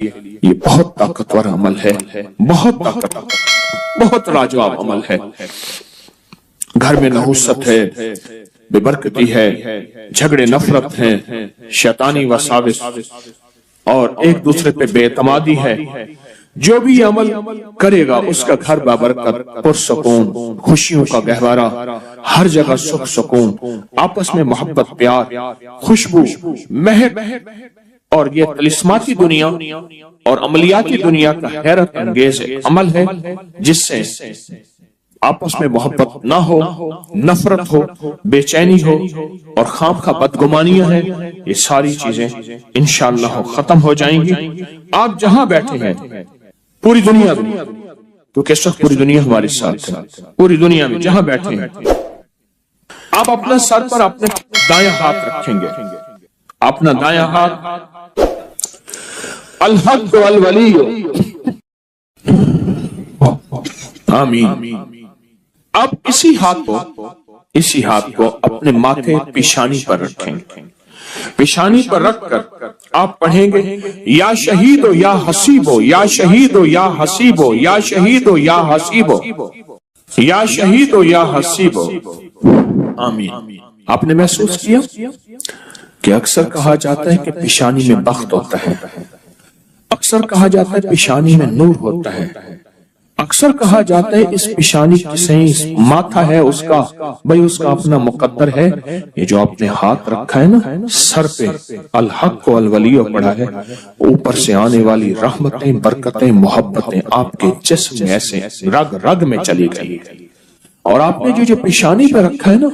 یہ بہت طاقتور عمل ہے، بہت طاقتور، بہت لاجواب عمل ہے۔ گھر میں نحوست ہے، بے برکتی ہے، جھگڑے نفرت ہیں، شیطانی وساوس اور ایک دوسرے پہ بے اعتمادی ہے، جو بھی یہ عمل کرے گا اس کا گھر بابرکت، پرسکون، خوشیوں کا گہوارہ، ہر جگہ سکھ سکون، آپس میں محبت، پیار، خوشبو، مہک، اور یہ طلسماتی دنیا اور عملیاتی دنیا کا حیرت انگیز عمل ہے جس سے آپس میں محبت نہ ہو، نفرت ہو، بے چینی ہو اور خام خواہ بدگمانیاں ہیں، یہ ساری چیزیں انشاءاللہ ختم ہو جائیں گی۔ آپ جہاں بیٹھے ہیں پوری دنیا میں، کیونکہ اس وقت پوری دنیا ہمارے ساتھ ہے، پوری دنیا میں جہاں بیٹھے ہیں آپ اپنا سر پر اپنے دائیں ہاتھ رکھیں گے، اپنا دائیں ہاتھ الحق والولی، آمین۔ اب اسی ہاتھ کو اپنے ماتھے پیشانی پر رکھیں گے، پیشانی پر رکھ کر آپ پڑھیں گے یا شہید یا حسیب، یا شہید یا حسیب، یا شہید یا حسیب، یا شہید یا حسیب، آمین۔ آپ نے محسوس کیا کہ اکثر کہا جاتا ہے کہ پیشانی میں بخت ہوتا ہے، اکثر کہا جاتا ہے پیشانی میں نور ہوتا ہے، اکثر کہا جاتا ہے اس پیشانی سے ماتھا ہے اس کا، بھئی اس کا اپنا مقدر ہے۔ یہ جو آپ نے ہاتھ رکھا ہے نا سر پہ، الحق والولی پڑھا ہے، اوپر سے آنے والی رحمتیں، برکتیں، محبتیں آپ کے جسم میں ایسے رگ رگ میں چلی گئی، اور آپ نے جو پیشانی پہ رکھا ہے نا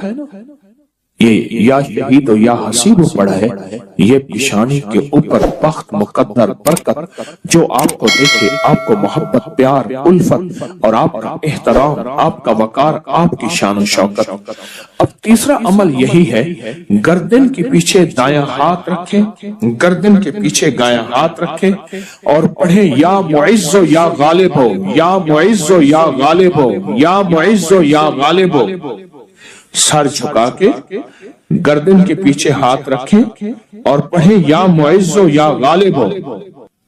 یہ یا شہید و یا حسیب پڑھا ہے، یہ پیشانی کے اوپر بخت، مقدر، برکت جو آپ کو دیکھے، آپ کو محبت، پیار، الفت اور آپ کا احترام، آپ کا وقار، آپ کی شان و شوکت۔ اب تیسرا عمل یہی ہے، گردن کے پیچھے دایاں ہاتھ رکھیں، گردن کے پیچھے دایاں ہاتھ رکھیں اور پڑھیں یا معز و یا غالب ہو، یا معز و یا غالب ہو، یا معز و یا غالب ہو۔ سر جھکا کے گردن کے پیچھے ہاتھ رکھیں اور پڑھیں یا معز و یا غالب ہو۔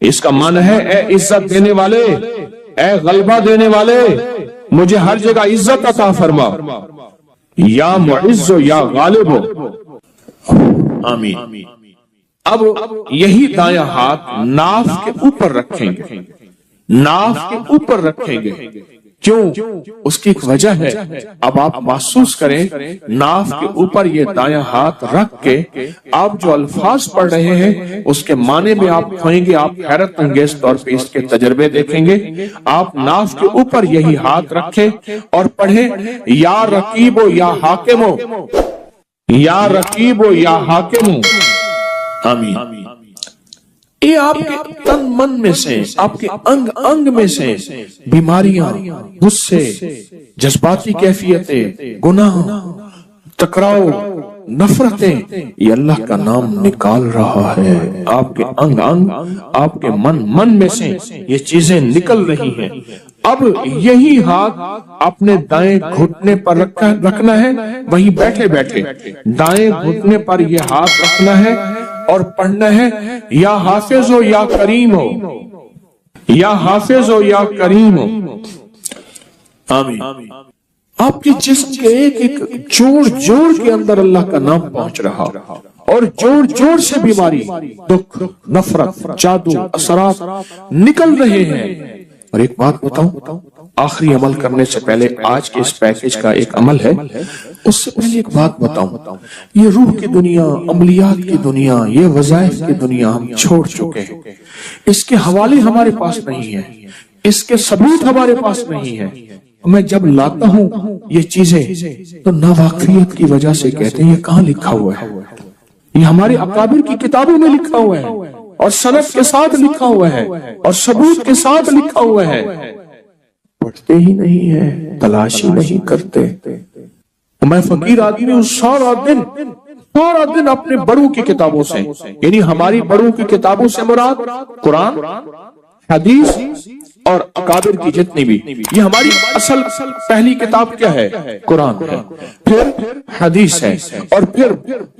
اس کا معنی ہے اے عزت دینے والے، اے غلبہ دینے والے، مجھے ہر جگہ عزت عطا فرما، یا معز و یا غالب ہو، آمین۔ اب یہی دایاں ہاتھ ناف کے اوپر رکھیں گے، ناف کے اوپر رکھیں گے، کیوں؟ اس کی ایک وجہ ہے، اب آپ محسوس کریں ناف کے اوپر یہ دایاں ہاتھ رکھ کے آپ جو الفاظ پڑھ رہے ہیں اس کے معنی میں آپ کھوئیں گے، آپ حیرت انگیز طور پہ اس کے تجربے دیکھیں گے۔ آپ ناف کے اوپر یہی ہاتھ رکھیں اور پڑھیں یا رقیب و یا حاکم ہو، یا رقیب و یا حاکم ہو، آمین۔ یہ آپ کے تن من میں سے، آپ کے انگ انگ میں سے بیماریاں، غصے، جذباتی کیفیتیں، گناہ، ٹکراؤ، نفرتیں، یہ اللہ کا نام نکال رہا ہے۔ آپ کے انگ انگ، آپ کے من میں سے یہ چیزیں نکل رہی ہیں۔ اب یہی ہاتھ اپنے دائیں گھٹنے پر رکھنا ہے، وہیں بیٹھے بیٹھے دائیں گھٹنے پر یہ ہاتھ رکھنا ہے اور پڑھنا ہے یا حافظ ہو یا کریم ہو، یا حافظ ہو یا کریم ہو، آمین۔ آپ کے جسم کے ایک ایک جوڑ جوڑ کے اندر اللہ کا نام پہنچ رہا، اور جوڑ جوڑ سے بیماری، دکھ، نفرت، جادو، اثرات نکل رہے ہیں۔ اور ایک بات بتاؤں، آخری عمل کرنے سے پہلے آج کے اس پیکج کا ایک عمل ہے، اس سے پہلے ایک بات بتاؤں، یہ روح کی دنیا، عملیات کی دنیا، یہ وظائف کی دنیا ہم چھوڑ چکے ہیں، اس کے حوالے ہمارے پاس نہیں ہیں، اس کے ثبوت ہمارے پاس نہیں ہیں۔ میں جب لاتا ہوں یہ چیزیں تو ناواقفیت کی وجہ سے کہتے ہیں یہ کہاں لکھا ہوا ہے، یہ ہمارے اکابر کی کتابوں میں لکھا ہوا ہے اور سند کے ساتھ لکھا ہوا ہے اور ثبوت کے ساتھ لکھا ہوا ہے، پڑھتے ہی نہیں ہے، تلاشی نہیں کرتے۔ میں فقیر آدمی ہوں، سارا دن اپنے بڑوں کی کتابوں سے، یعنی ہماری بڑوں کی کتابوں سے مراد قرآن، حدیث اور اکابر کی جتنی بھی، یہ ہماری اصل پہلی کتاب کیا ہے؟ قرآن ہے، پھر حدیث ہے، اور پھر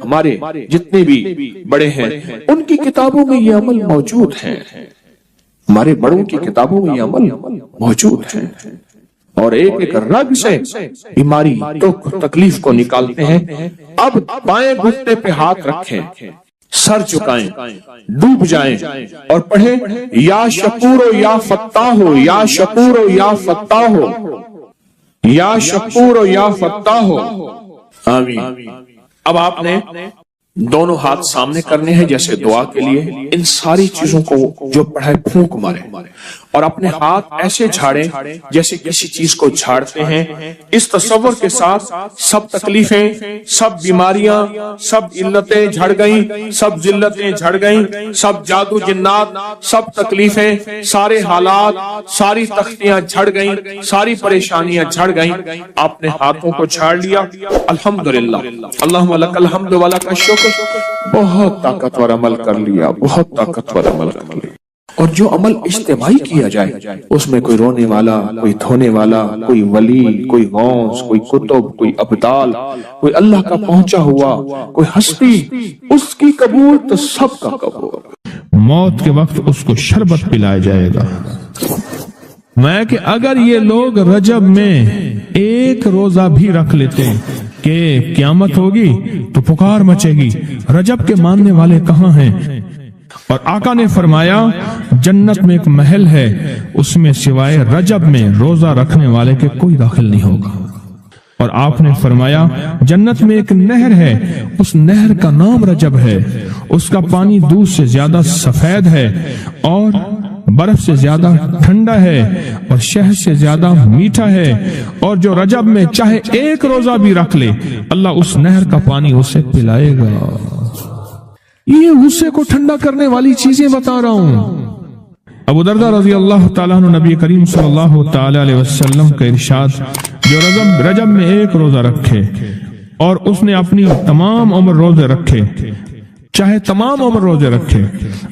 ہمارے جتنے بھی بڑے ہیں ان کی کتابوں میں یہ عمل موجود ہے۔ ہمارے بڑوں کی کتابوں میں یہ عمل موجود ہے، اور ایک ایک رگ سے بیماری دکھ تکلیف کو نکالتے ہیں۔ اب بائیں گھٹنے پہ ہاتھ رکھیں، سر جھکائیں، ڈوب جائیں اور پڑھیں یا شکور و یا فتاح ہو، یا شکور و یا فتاح ہو، یا شکور و یا فتاح ہو، آمین۔ اب آپ نے دونوں ہاتھ سامنے کرنے ہیں جیسے دعا کے لیے، ان ساری چیزوں کو جو پڑھے پھونک مارے اور اپنے ہاتھ ایسے جھاڑیں جیسے کسی چیز کو جھاڑتے ہیں، اس تصور کے ساتھ سب تکلیفیں، سب بیماریاں، سب علتیں جھڑ گئیں، سب ذلتیں جھڑ گئیں، سب جادو جنات، سب تکلیفیں، سارے حالات، ساری تختیاں جھڑ گئیں، ساری پریشانیاں جھڑ گئیں۔ آپ نے ہاتھوں کو جھاڑ لیا، الحمدللہ، اللہم لک الحمد و لک الشکر، بہت طاقتور عمل کر لیا، بہت طاقتور عمل کر لیا۔ اور جو عمل اجتماعی کیا جائے اس میں کوئی رونے والا، کوئی دھونے والا، کوئی ولی، کوئی غوث، کوئی کتب، کوئی ابدال، کوئی اللہ کا پہنچا ہوا، کوئی ہستی، اس کی قبول تو سب کا قبول۔ موت کے وقت اس کو شربت پلایا جائے گا۔ میں کہ اگر یہ لوگ رجب میں ایک روزہ بھی رکھ لیتے کہ قیامت ہوگی تو پکار مچے گی، رجب کے ماننے والے کہاں ہیں؟ اور آقا نے فرمایا جنت میں ایک محل ہے، اس میں سوائے رجب میں روزہ رکھنے والے کے کوئی داخل نہیں ہوگا۔ اور آپ نے فرمایا جنت میں ایک نہر ہے، اس نہر کا نام رجب ہے، اس کا پانی دودھ سے زیادہ سفید ہے اور برف سے زیادہ ٹھنڈا ہے اور شہد سے زیادہ میٹھا ہے، اور جو رجب میں چاہے ایک روزہ بھی رکھ لے اللہ اس نہر کا پانی اسے پلائے گا۔ یہ غصے کو ٹھنڈا کرنے والی چیزیں بتا رہا ہوں۔ ابو درداء رضی اللہ تعالیٰ عنہ نبی کریم صلی اللہ تعالیٰ علیہ وسلم کا ارشاد، جو رجب میں ایک روزہ رکھے اور اس نے اپنی تمام عمر روزے رکھے، چاہے تمام عمر روزے رکھے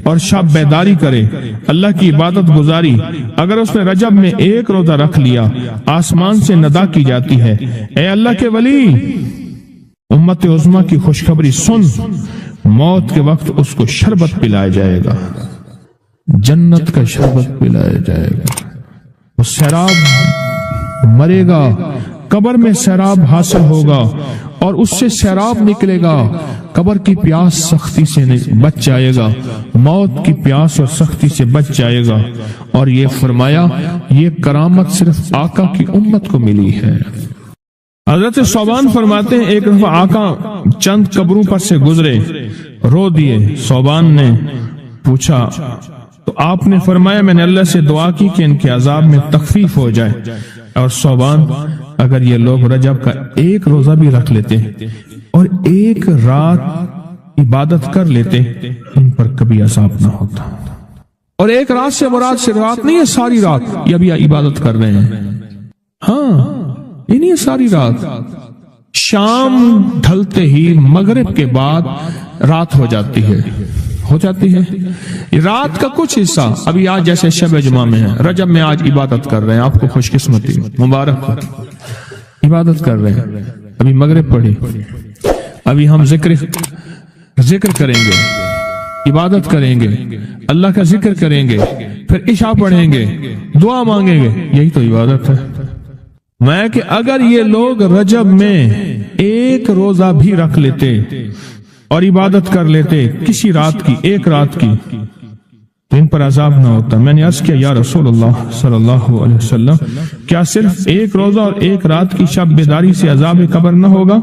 اور شب بیداری کرے، اللہ کی عبادت گزاری، اگر اس نے رجب میں ایک روزہ رکھ لیا آسمان سے ندا کی جاتی ہے، اے اللہ کے ولی، امت عظمیٰ کی خوشخبری سن، موت کے وقت اس کو شربت پلایا جائے گا، جنت کا شربت پلایا جائے گا، وہ سیراب مرے گا، قبر میں سیراب حاصل ہوگا اور اس سے سیراب نکلے گا، قبر کی پیاس سختی سے بچ جائے گا، موت کی پیاس اور سختی سے بچ جائے گا۔ اور یہ فرمایا یہ کرامت صرف آقا کی امت کو ملی ہے۔ حضرت صوبان فرماتے ہیں ایک دفعہ آقا چند قبروں پر سے گزرے، رو دیے۔ صوبان نے پوچھا تو آپ نے فرمایا میں نے اللہ سے دعا کی کہ ان کے عذاب میں تخفیف ہو جائے، اور صوبان اگر یہ لوگ رجب کا ایک روزہ بھی رکھ لیتے اور ایک رات عبادت کر لیتے ان پر کبھی عذاب نہ ہوتا۔ اور ایک رات سے مراد سے رات نہیں ہے، ساری رات یہ ابھی عبادت کر رہے ہیں، ہاں یہ نہیں ہے ساری رات، شام ڈھلتے ہی مغرب کے بعد رات ہو جاتی ہے رات کا کچھ حصہ، ابھی آج جیسے شب جمعہ میں ہے، رجب میں آج عبادت کر رہے ہیں، آپ کو خوش قسمتی مبارک ہو، عبادت کر رہے ہیں، ابھی مغرب پڑھی، ابھی ہم ذکر کریں گے، عبادت کریں گے، اللہ کا ذکر کریں گے، پھر عشاء پڑھیں گے، دعا مانگیں گے، یہی تو عبادت ہے۔ میں کہ اگر یہ لوگ رجب میں ایک روزہ بھی رکھ لیتے اور عبادت کر لیتے کسی رات کی، ایک رات کی، تو ان پر عذاب نہ ہوتا۔ میں نے عرض کیا یا رسول اللہ صلی اللہ علیہ وسلم، کیا صرف ایک روزہ اور ایک رات کی شب بیداری سے عذاب قبر نہ ہوگا؟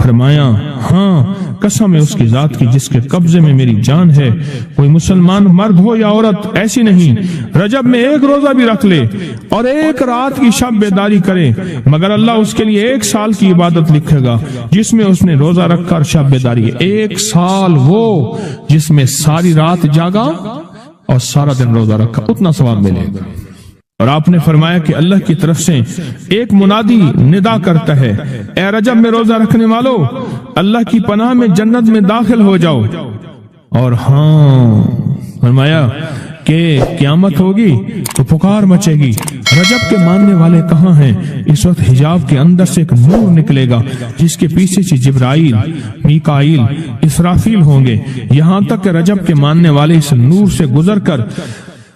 فرمایا ہاں، قسم ہے اس کی ذات کی جس کے قبضے میں میری جان ہے، کوئی مسلمان مرد ہو یا عورت ایسی نہیں رجب میں ایک روزہ بھی رکھ لے اور ایک رات کی شب بیداری کرے مگر اللہ اس کے لیے 1 سال کی عبادت لکھے گا جس میں اس نے روزہ رکھا اور شب بیداری، 1 سال وہ جس میں ساری رات جاگا اور سارا دن روزہ رکھا، اتنا ثواب ملے گا۔ اور آپ نے فرمایا کہ اللہ کی طرف سے ایک منادی ندا کرتا ہے، اے رجب میں روزہ رکھنے والو، اللہ کی پناہ میں جنت میں داخل ہو جاؤ۔ اور ہاں فرمایا کہ قیامت ہوگی تو پکار مچے گی، رجب کے ماننے والے کہاں ہیں؟ اس وقت حجاب کے اندر سے ایک نور نکلے گا جس کے پیچھے سے جبرائیل، میکائیل، اسرافیل ہوں گے، یہاں تک کہ رجب کے ماننے والے اس نور سے گزر کر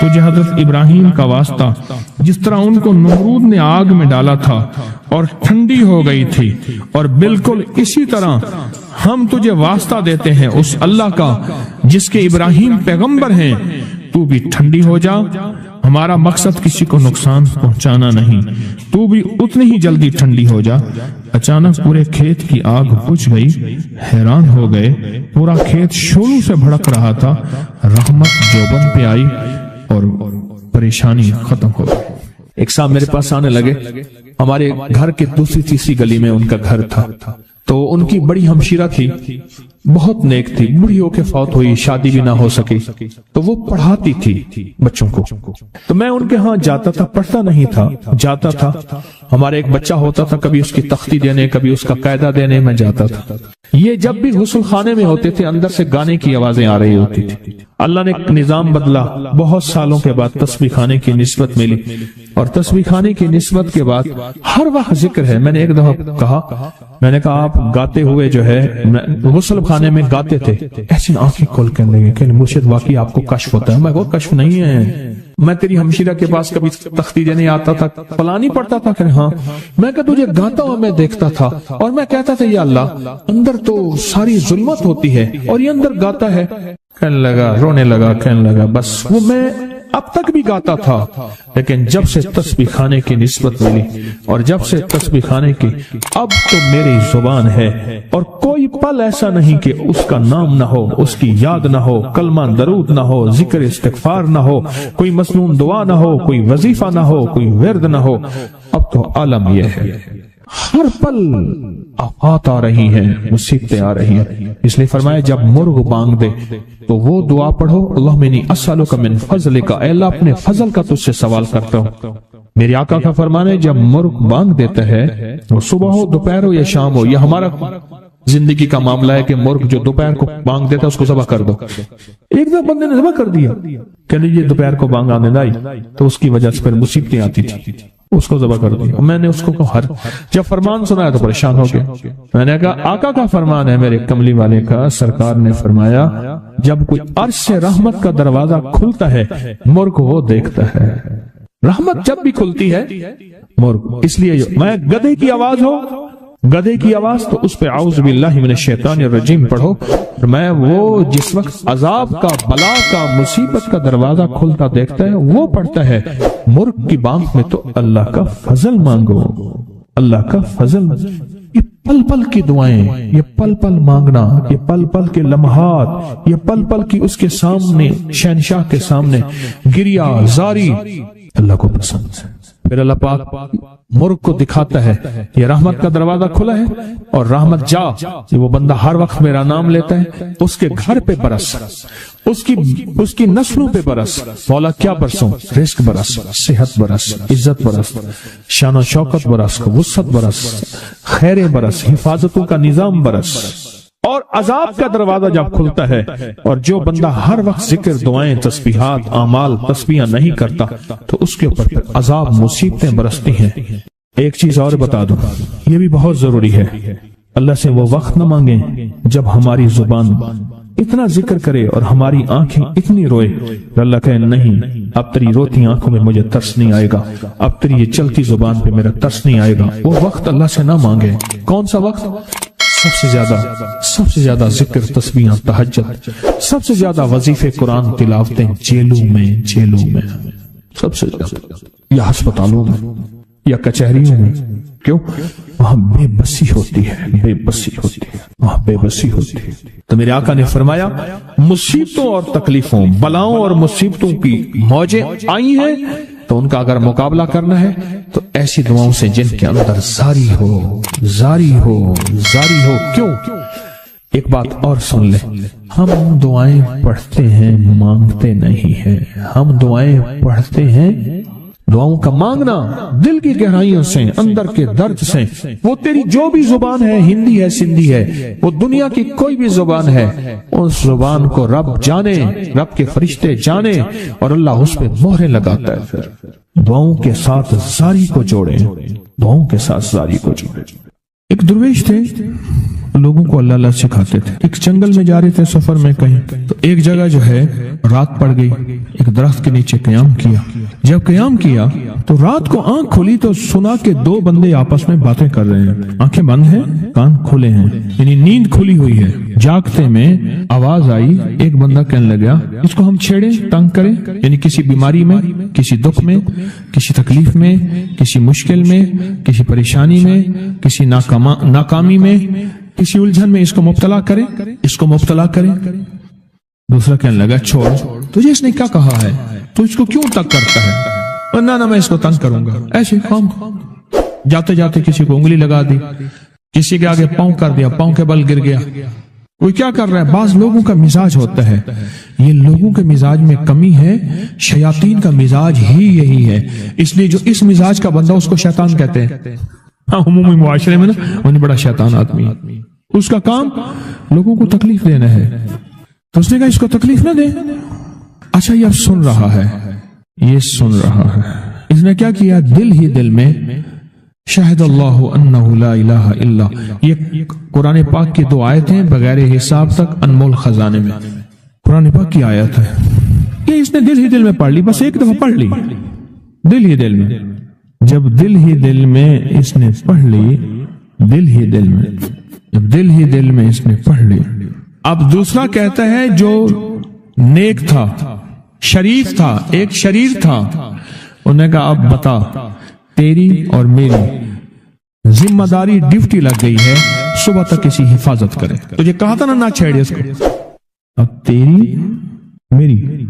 تجھے حضرت ابراہیم کا واسطہ جس طرح ان کو نمرود نے آگ میں ڈالا تھا اور ٹھنڈی ہو گئی تھی، اور بالکل اسی طرح ہم تجھے واسطہ دیتے ہیں اس اللہ کا جس کے ابراہیم پیغمبر ہیں، تو بھی ٹھنڈی ہو جا۔ ہمارا مقصد کسی کو نقصان پہنچانا نہیں، تو بھی اتنی ہی جلدی ٹھنڈی ہو جا۔ اچانک پورے کھیت کی آگ بجھ گئی، حیران ہو گئے، پورا کھیت شعلوں سے بھڑک رہا تھا۔ رحمت جوبن پہ آئی اور پریشانی ختم ہو گئی۔ ایک صاحب میرے پاس آنے لگے، ہمارے گھر کے دوسری تیسری گلی میں ان کا گھر تھا، تو ان کی بڑی ہمشیرہ تھی، بہت نیک تھی، بڑی ہو کے فوت ہوئی، شادی بھی نہ ہو سکی، تو وہ پڑھاتی تھی بچوں کو۔ تو میں ان کے ہاں جاتا تھا، پڑھتا نہیں تھا، جاتا تھا۔ ہمارے ایک بچہ ہوتا تھا، کبھی اس کی تختی دینے، کبھی اس کا قاعدہ دینے میں جاتا تھا۔ یہ جب بھی غسل خانے میں ہوتے تھے، اندر سے گانے کی آوازیں آ رہی ہوتی تھی۔ اللہ نے ایک نظام بدلا، بہت سالوں کے بعد تسبیح خانے کی نسبت ملی، اور تسبیح خانے کی نسبت کے بعد ہر وقت ذکر ہے۔ میں نے ایک دفعہ کہا، میں نے کہا آپ گاتے ہوئے جو ہے غسل خانے میں گاتے تھے، ایسی آنکھیں کھول کے لگے کہ مرشد واقعی آپ کو کشف ہوتا ہے۔ میں وہ کشف نہیں ہے، میں تیری ہمشیرہ کے پاس کبھی تختی دینے آتا تھا، فلانی پڑھتا تھا کہ ہاں، میں کہ تجھے گاتا ہوا میں دیکھتا تھا، اور میں کہتا تھا یا اللہ اندر تو ساری ظلمت ہوتی ہے اور یہ اندر گاتا ہے۔ کہنے لگا، رونے لگا، کہنے لگا بس وہ میں اب تک بھی گاتا تھا، لیکن جب سے تسبیح خانے کی نسبت ملی اور جب سے تسبیح خانے کی، اب تو میری زبان ہے، اور کوئی پل ایسا نہیں کہ اس کا نام نہ ہو، اس کی یاد نہ ہو، کلمہ درود نہ ہو، ذکر استغفار نہ ہو، کوئی مسنون دعا نہ ہو، کوئی وظیفہ نہ ہو، کوئی ورد نہ ہو۔ اب تو عالم یہ ہے، ہر پل آفات آ رہی ہیں، مصیبتیں آ رہی ہیں۔ اس لیے فرمایا جب مرغ بانگ دے تو وہ دعا پڑھو، اللہم انی اسألک من فضلک، اے اللہ اپنے فضل کا تجھ سے سوال کرتا ہوں۔ میرے آقا کا فرمان ہے جب مرغ بانگ دیتا ہے، وہ صبح ہو، دوپہر ہو یا شام ہو، یہ ہمارا زندگی کا معاملہ ہے کہ مرغ جو دوپہر کو بانگ دیتا ہے اس کو ذبح کر دو۔ ایک دفعہ بندے نے ذبح کر دیا کہ یہ دوپہر کو بانگ آنے لائی، تو اس کی وجہ سے پھر مصیبتیں آتی تھی، اس کو ذبح کر دیا۔ میں نے اس کو جب فرمان سنایا تو پریشان ہو گیا۔ میں نے کہا آقا کا فرمان ہے میرے کملی والے کا، سرکار نے فرمایا جب کوئی عرش سے رحمت کا دروازہ کھلتا ہے، مرغ وہ دیکھتا ہے۔ رحمت جب بھی کھلتی ہے مرغ، اس لیے میں گدھے کی آواز ہو، گدھے کی آواز تو اس پہ اعوذ باللہ من الشیطان الرجیم پڑھو۔ میں وہ جس وقت عذاب کا، بلا کا، مصیبت کا دروازہ کھلتا دیکھتا ہے وہ پڑھتا ہے۔ مرغ کی بانگ میں تو اللہ کا فضل مانگو، اللہ کا فضل۔ یہ پل پل کی دعائیں، یہ پل پل مانگنا، یہ پل پل کے لمحات، یہ پل پل کی اس کے سامنے، شہنشاہ کے سامنے گریا زاری اللہ کو پسند ہے۔ پھر اللہ پاک مرغ کو دکھاتا ہے یہ رحمت کا دروازہ کھلا ہے، اور رحمت جا، وہ بندہ ہر وقت میرا نام لیتا ہے، اس کے گھر پہ برس، اس کی نسلوں پہ برس۔ مولا کیا برسوں؟ رزق برس، صحت برس، عزت برس، شان و شوکت برس، وسعت برس، خیر برس، حفاظتوں کا نظام برس۔ اور عذاب کا دروازہ جب کھلتا ہے، اور جو بندہ ہر وقت ذکر، دعائیں، تسبیحات، اعمال، تسبیحاں نہیں کرتا تو اس کے اوپر پھر عذاب، مصیبتیں برستی ہیں۔ ایک چیز اور بتا دوں، یہ بھی بہت ضروری ہے، اللہ سے وہ وقت نہ مانگیں جب ہماری زبان اتنا ذکر کرے اور ہماری آنکھیں اتنی روئے، اللہ کہے نہیں اب تیری روتی آنکھوں میں مجھے ترس نہیں آئے گا، اب تیری یہ چلتی زبان پہ میرا ترس نہیں آئے گا۔ وہ وقت اللہ سے نہ مانگے۔ کون سا وقت؟ سب سے زیادہ ذکر، تسبیحاں، تہجد، سب سے زیادہ وظیفے، قرآن تلاوتیں، جیلوں میں سب سے زیادہ، یا ہسپتالوں میں یا کچہریوں میں۔ کیوں؟ وہاں بے بسی ہوتی ہے، وہاں بے بسی ہوتی ہے۔ تو میرے آقا نے فرمایا مصیبتوں اور تکلیفوں، بلاؤں اور مصیبتوں کی موجیں آئی ہیں تو ان کا اگر مقابلہ کرنا ہے تو ایسی دعاؤں سے جن کے اندر زاری ہو۔ کیوں؟ ایک بات اور سن لیں، ہم دعائیں پڑھتے ہیں، مانگتے نہیں ہیں۔ ہم دعائیں پڑھتے ہیں، دعاؤں کا مانگنا دل کی گہرائیوں سے، اندر کے درد سے۔ وہ تیری جو بھی زبان ہے، ہندی ہے، سندھی ہے، وہ دنیا کی کوئی بھی زبان ہے، اس زبان کو رب جانے، رب کے فرشتے جانے، اور اللہ اس پہ مہریں لگاتا ہے۔ پھر دعاؤں کے ساتھ زاری کو جوڑیں، دعاؤں کے ساتھ زاری کو جوڑیں۔ ایک درویش تھے، لوگوں کو اللہ اللہ سکھاتے تھے۔ ایک جنگل میں جا رہے تھے سفر میں کہیں، تو ایک جگہ جو ہے رات پڑ گئی، ایک درخت کے نیچے قیام کیا. جب قیام کیا تو رات کو آنکھ کھلی تو سنا کہ دو بندے آپس میں باتیں کر رہے ہیں. آنکھیں بند ہیں, کان کھلے ہیں, یعنی نیند کھلی ہوئی ہے. جاگتے میں آواز آئی, ایک بندہ کہنے لگا اس کو ہم چھیڑیں, تنگ کریں, یعنی کسی بیماری میں, کسی دکھ میں, کسی تکلیف میں, کسی مشکل میں, کسی پریشانی میں, کسی ناکامی میں, کسی الجھن میں اس کو مبتلا کریں, اس کو مبتلا کریں. دوسرا کہنے لگا چھوڑ, تجھے اس نے کیا کہا ہے, تو اس کو کیوں تنگ کرتا ہے؟ نہ میں اس کو تنگ کروں گا. ایسے خام جاتے جاتے کسی کو انگلی لگا دی, کسی کے آگے پاؤں کر دیا, پاؤں کے بل گر گیا. کوئی کیا کر رہا ہے؟ بعض لوگوں کا مزاج ہوتا ہے, یہ لوگوں کے مزاج میں کمی ہے, شیاطین کا مزاج ہی یہی ہے. اس لیے جو اس مزاج کا بندہ اس کو شیطان کہتے ہیں. عمومی معاشرے میں نا انہیں بڑا شیطان آدمی, اس کا کام لوگوں کو تکلیف دینا ہے. تو اس نے کہا اس کو تکلیف نہ دے. اچھا یہ اب سن رہا ہے, یہ سن رہا ہے. اس نے کیا کیا, دل ہی دل میں شاہد اللہ انہ لا الہ الا, یہ قرآن پاک کی 2 آیتیں بغیر حساب تک انمول خزانے میں, قرآن پاک کی آیت ہے. یہ اس نے دل ہی دل میں پڑھ لی, بس ایک دفعہ پڑھ لی دل ہی دل میں. جب دل ہی دل میں اس نے پڑھ لی, دل ہی دل میں, جب دل ہی دل میں اس نے پڑھ لی. اب دوسرا کہتا ہے جو نیک تھا, شریف تھا, ایک شریر تھا, انہوں نے کہا اب بتا, تیری اور میری ذمہ داری ڈیوٹی لگ گئی ہے, صبح تک کسی حفاظت کرے. تجھے کہا تھا نہ چھیڑے اس کو, اب تیری میری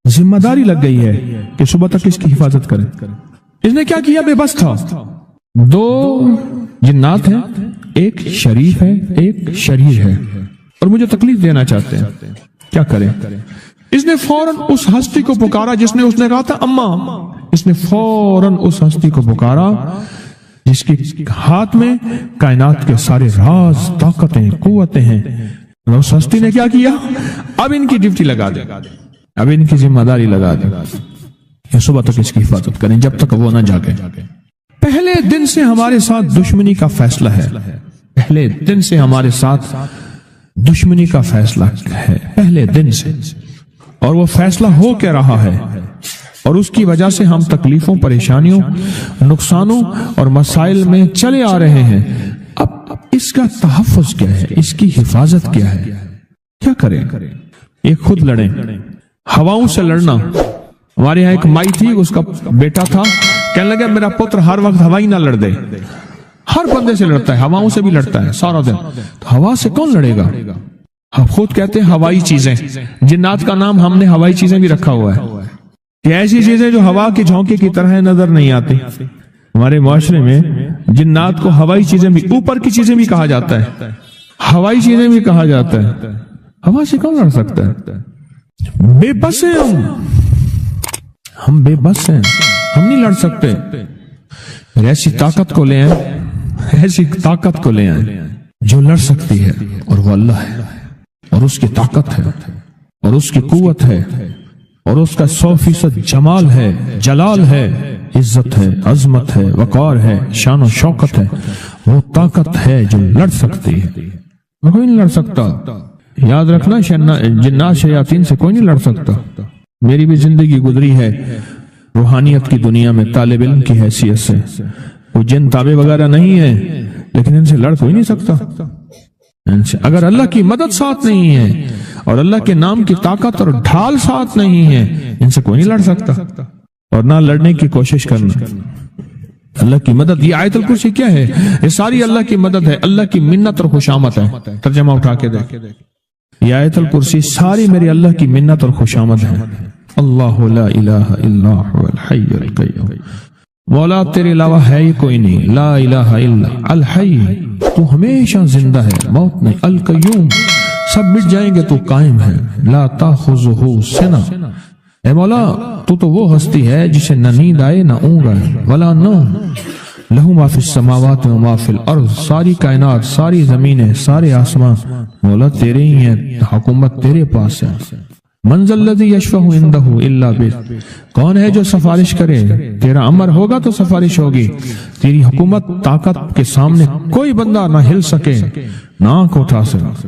ذمہ داری لگ گئی ہے کہ صبح تک اس کی حفاظت کرے. اس نے کیا کیا, بے بس تھا. 2 جنات ہیں, ایک شریف ہے, ایک شریر ہے, اور مجھے تکلیف دینا چاہتے ہیں, کیا کریں؟ اس نے فوراً اس ہستی کو پکارا جس نے کہا تھا اماں. اس نے فوراً اس ہستی کو پکارا جس کے ہاتھ میں کائنات کے سارے راز, طاقتیں, قوتیں ہیں. اور اس ہستی نے کیا کیا, اب ان کی ڈیوٹی لگا دے, اب ان کی ذمہ داری لگا دے, یہ صبح تک اس کی حفاظت کریں جب تک وہ نہ جاگے. پہلے دن سے ہمارے ساتھ دشمنی کا فیصلہ ہے, پہلے دن سے ہمارے ساتھ دشمنی کا فیصلہ ہے, پہلے دن سے, اور وہ فیصلہ ہو کے رہا ہے, اور اس کی وجہ سے ہم تکلیفوں, پریشانیوں, نقصانوں اور مسائل میں چلے آ رہے ہیں. اب اس کا تحفظ کیا ہے, اس کی حفاظت کیا ہے, کیا کریں؟ یہ خود لڑیں. ہواؤں سے لڑنا, ہمارے یہاں ایک مائی تھی, اس کا بیٹا تھا, کہنے لگا میرا پتر ہر وقت ہوائی نہ لڑ دے, ہر بندے سے لڑتا ہے, ہواؤں سے بھی لڑتا ہے سارا دن. تو ہوا سے کون لڑے گا؟ ہم خود کہتے ہیں ہوائی چیزیں, جنات کا نام ہم نے ہوائی چیزیں بھی رکھا ہوا ہے, کہ ایسی چیزیں جو ہوا کے جھونکے کی طرح نظر نہیں آتی. ہمارے معاشرے میں جنات کو ہوائی چیزیں بھی, اوپر کی چیزیں بھی کہا جاتا ہے, ہوائی چیزیں بھی کہا جاتا ہے. ہوا سے کون لڑ سکتا ہے؟ بے بس ہیں ہم بے بس ہیں, ہم نہیں لڑ سکتے. ایسی طاقت کو لے آئیں, ایسی طاقت کو لے آئیں جو لڑ سکتی ہے, اور وہ اللہ ہے, اور اس کی طاقت ہے, اور اس کی قوت ہے, اور اس کا 100% جمال ہے, جلال ہے, عزت ہے, عظمت ہے, وقار ہے, شان و شوکت ہے. وہ طاقت ہے جو لڑ سکتی ہے, کوئی نہیں لڑ سکتا. یاد رکھنا, جنات شیاطین سے کوئی نہیں لڑ سکتا. میری بھی زندگی گزری ہے روحانیت کی دنیا میں طالب علم کی حیثیت سے. وہ جن تابع وغیرہ نہیں ہے, لیکن ان سے لڑ کوئی نہیں سکتا. اگر اللہ کی مدد ساتھ نہیں ہے, اور اللہ کے نام کی طاقت اور ڈھال ساتھ نہیں ہے, ان سے کوئی نہیں لڑ سکتا. اور نہ لڑنے کی کوشش کرنا. اللہ کی مدد, یہ آیت الکرسی کیا ہے؟ یہ ساری اللہ کی مدد ہے, اللہ کی منت اور خوشامد ہے. ترجمہ اٹھا کے دیکھ, یہ آیت الکرسی ساری میری اللہ کی منت اور خوشامد ہے. اللہ لا الہ الا هو الحی القیوم, مولا تیرے علاوہ ہے ہی کوئی نہیں. لا الہ الا الحی, تو ہمیشہ زندہ ہے, موت نہیں. القیوم, سب مٹ جائیں گے تو قائم ہے. لا تاخذہ سنہ, اے مولا تو وہ ہستی ہے جسے نہ نیند آئے نہ اونگ آئے. ولا نوم, لہو ما فی السماوات و ما فی الارض, ساری کائنات, ساری زمینیں, سارے آسمان مولا تیرے ہی ہیں, حکومت تیرے پاس ہے. من ذا الذی یشفع عندہ الا بإذنہ, کون ہے جو سفارش کرے, تیرا امر ہوگا تو سفارش ہوگی. تیری حکومت, طاقت کے سامنے کوئی بندہ نہ ہل سکے, نہ آنکھ اٹھا سکے.